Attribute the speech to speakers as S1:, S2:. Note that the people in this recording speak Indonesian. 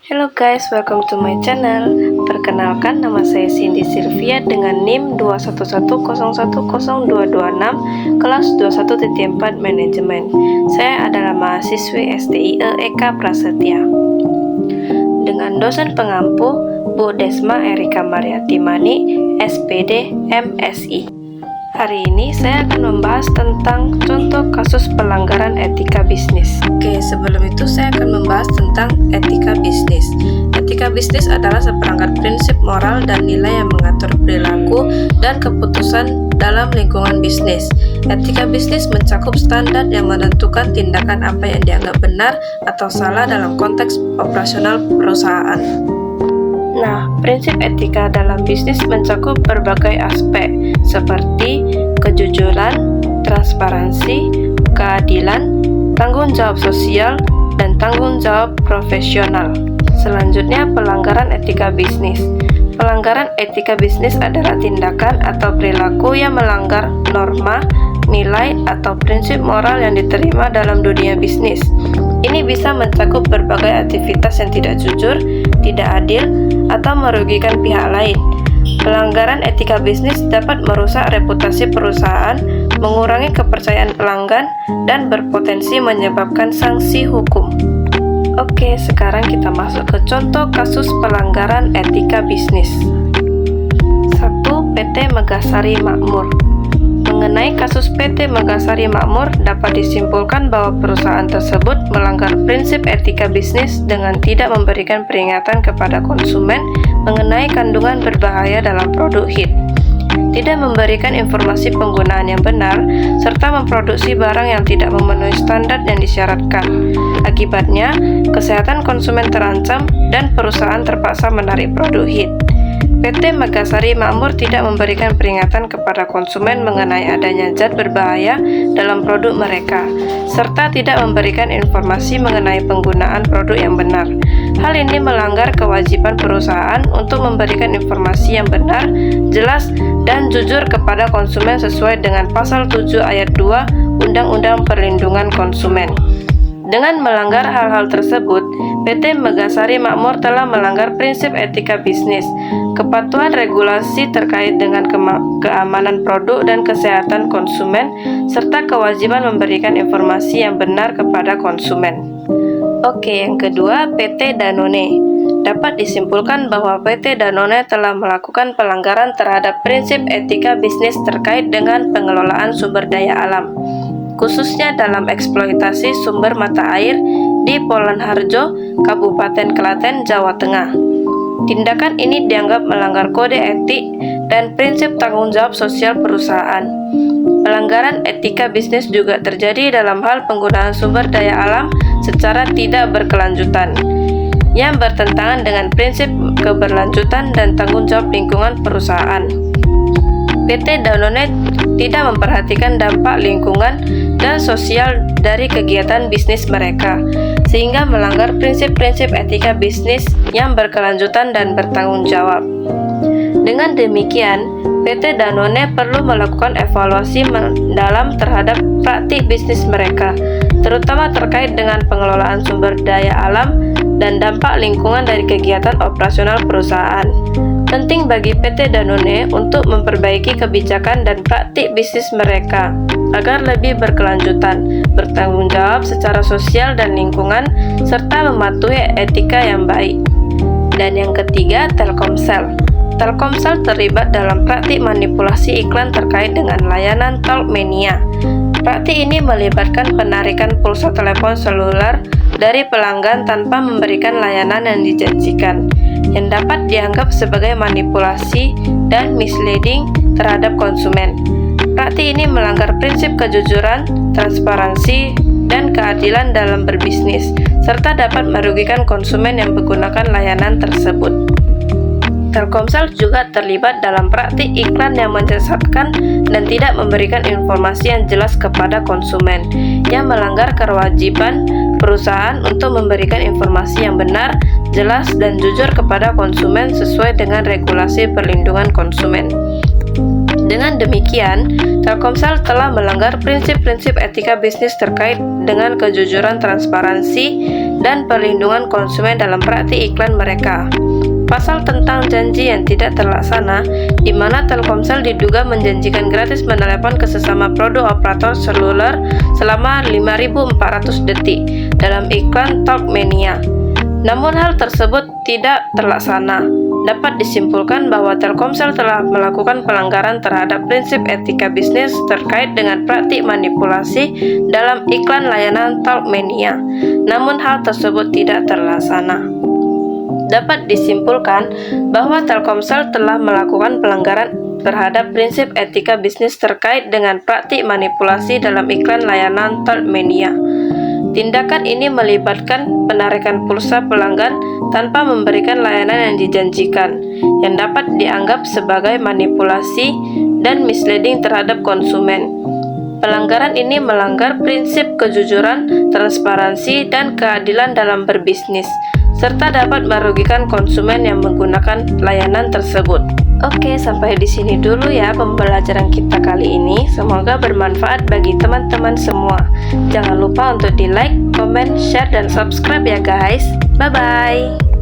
S1: Hello guys, welcome to my channel. Perkenalkan, nama saya Cindy Sylvia dengan NIM 211010226 kelas 21.4 manajemen. Saya adalah mahasiswi STIE Eka Prasetya. Dengan dosen pengampu Bu Desma Erika Mariatimani, SPD, MSI. Hari ini saya akan membahas tentang contoh kasus pelanggaran etika bisnis. Oke, sebelum itu saya akan membahas tentang etika bisnis. Etika bisnis adalah seperangkat prinsip moral dan nilai yang mengatur perilaku dan keputusan dalam lingkungan bisnis. Etika bisnis mencakup standar yang menentukan tindakan apa yang dianggap benar atau salah dalam konteks operasional perusahaan. Nah, prinsip etika dalam bisnis mencakup berbagai aspek seperti kejujuran, transparansi, keadilan, tanggung jawab sosial, dan tanggung jawab profesional. Selanjutnya, pelanggaran etika bisnis. Pelanggaran etika bisnis adalah tindakan atau perilaku yang melanggar norma, nilai, atau prinsip moral yang diterima dalam dunia bisnis. Ini bisa mencakup berbagai aktivitas yang tidak jujur, tidak adil, atau merugikan pihak lain. Pelanggaran etika bisnis dapat merusak reputasi perusahaan, mengurangi kepercayaan pelanggan, dan berpotensi menyebabkan sanksi hukum. Oke, sekarang kita masuk ke contoh kasus pelanggaran etika bisnis. 1. PT Megasari Makmur. Mengenai kasus PT Megasari Makmur, dapat disimpulkan bahwa perusahaan tersebut melanggar prinsip etika bisnis dengan tidak memberikan peringatan kepada konsumen mengenai kandungan berbahaya dalam produk HIT, tidak memberikan informasi penggunaan yang benar, serta memproduksi barang yang tidak memenuhi standar yang disyaratkan. Akibatnya, kesehatan konsumen terancam dan perusahaan terpaksa menarik produk HIT. PT Megasari Makmur tidak memberikan peringatan kepada konsumen mengenai adanya zat berbahaya dalam produk mereka, serta tidak memberikan informasi mengenai penggunaan produk yang benar. Hal ini melanggar kewajiban perusahaan untuk memberikan informasi yang benar, jelas, dan jujur kepada konsumen sesuai dengan Pasal 7 Ayat 2 Undang-Undang Perlindungan Konsumen. Dengan melanggar hal-hal tersebut, PT Megasari Makmur telah melanggar prinsip etika bisnis, kepatuhan regulasi terkait dengan keamanan produk dan kesehatan konsumen, serta kewajiban memberikan informasi yang benar kepada konsumen. Oke, yang kedua, PT Danone. Dapat disimpulkan bahwa PT Danone telah melakukan pelanggaran terhadap prinsip etika bisnis terkait dengan pengelolaan sumber daya alam, khususnya dalam eksploitasi sumber mata air di Polanharjo, Kabupaten Klaten, Jawa Tengah. Tindakan ini dianggap melanggar kode etik dan prinsip tanggung jawab sosial perusahaan. Pelanggaran etika bisnis juga terjadi dalam hal penggunaan sumber daya alam secara tidak berkelanjutan, yang bertentangan dengan prinsip keberlanjutan dan tanggung jawab lingkungan perusahaan. PT Danone tidak memperhatikan dampak lingkungan dan sosial dari kegiatan bisnis mereka, sehingga melanggar prinsip-prinsip etika bisnis yang berkelanjutan dan bertanggung jawab. Dengan demikian, PT Danone perlu melakukan evaluasi mendalam terhadap praktik bisnis mereka, terutama terkait dengan pengelolaan sumber daya alam dan dampak lingkungan dari kegiatan operasional perusahaan. Penting bagi PT Danone untuk memperbaiki kebijakan dan praktik bisnis mereka agar lebih berkelanjutan, bertanggung jawab secara sosial dan lingkungan, serta mematuhi etika yang baik. Dan yang ketiga, Telkomsel. Telkomsel terlibat dalam praktik manipulasi iklan terkait dengan layanan Talkmania. Praktik ini melibatkan penarikan pulsa telepon seluler dari pelanggan tanpa memberikan layanan yang dijanjikan, yang dapat dianggap sebagai manipulasi dan misleading terhadap konsumen. Praktik ini melanggar prinsip kejujuran, transparansi, dan keadilan dalam berbisnis, serta dapat merugikan konsumen yang menggunakan layanan tersebut. Telkomsel juga terlibat dalam praktik iklan yang menyesatkan dan tidak memberikan informasi yang jelas kepada konsumen, yang melanggar kewajiban perusahaan untuk memberikan informasi yang benar, jelas, dan jujur kepada konsumen sesuai dengan regulasi perlindungan konsumen. Dengan demikian, Telkomsel telah melanggar prinsip-prinsip etika bisnis terkait dengan kejujuran, transparansi, dan perlindungan konsumen dalam praktik iklan mereka. Pasal tentang janji yang tidak terlaksana, di mana Telkomsel diduga menjanjikan gratis menelepon ke sesama produk operator seluler selama 5.400 detik dalam iklan Talkmania. Namun hal tersebut tidak terlaksana. Dapat disimpulkan bahwa Telkomsel telah melakukan pelanggaran terhadap prinsip etika bisnis terkait dengan praktik manipulasi dalam iklan layanan Talkmania. Namun hal tersebut tidak terlaksana. Dapat disimpulkan bahwa Telkomsel telah melakukan pelanggaran terhadap prinsip etika bisnis terkait dengan praktik manipulasi dalam iklan layanan Talkmania. Tindakan ini melibatkan penarikan pulsa pelanggan tanpa memberikan layanan yang dijanjikan, yang dapat dianggap sebagai manipulasi dan misleading terhadap konsumen. Pelanggaran ini melanggar prinsip kejujuran, transparansi, dan keadilan dalam berbisnis, serta dapat merugikan konsumen yang menggunakan layanan tersebut. Oke, sampai di sini dulu ya pembelajaran kita kali ini. Semoga bermanfaat bagi teman-teman semua. Jangan lupa untuk di like, comment, share, dan subscribe ya guys. Bye-bye.